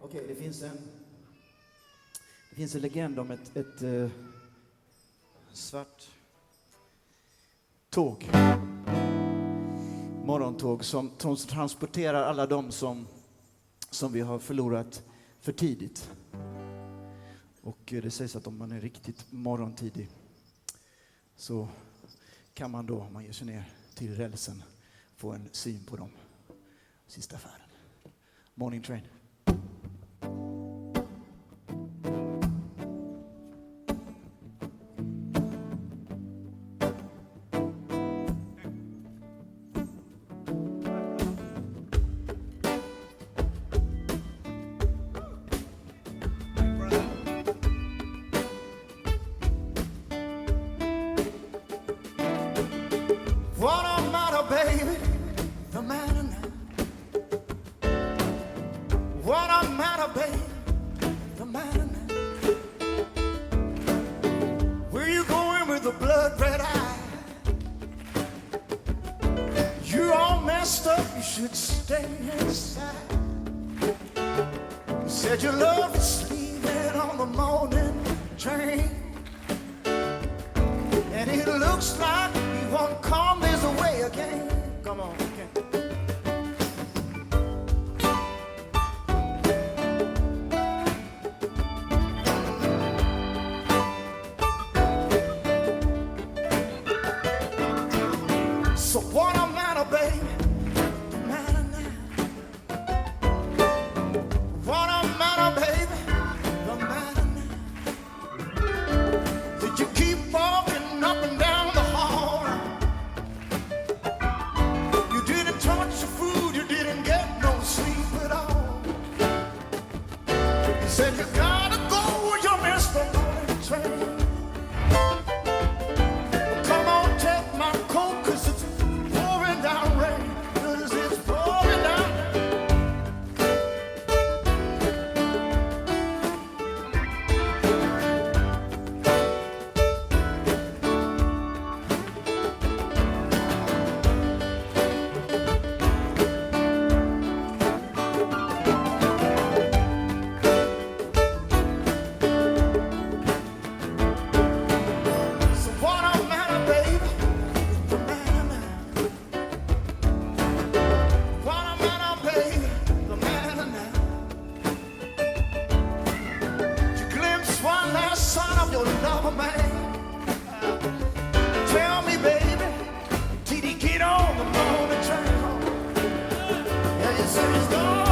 Okej, det finns en legend om ett svart tåg. Morgontåg som transporterar alla de som vi har förlorat för tidigt. Och det sägs att om man är riktigt morgontidig så kan man då, om man ger sig ner till rälsen, få en syn på dem. Sista färden. Morning train. What a matter, baby, the matter now. What a matter, baby, the matter now. Where you going with the blood red eye? You all messed up, you should stay inside. You said your love was leaving on the morning train, and it looks like you won't come this way again. Come on, okay. So what a matter, baby, the matter now. What a matter, baby, the matter now. Did you keep walking up and down the hall? You didn't touch your food, you didn't get no sleep at all. You said you gotta go, you missed the morning train. Come on, take my coat, 'cause it's pouring down rain. 'Cause it's pouring down. So what a matter, baby, the matter now. What a matter, baby, the matter now. You glimpse one last sign of your lover, man. Tell me, baby, did he get on the morning train? Yeah, you say he's gone.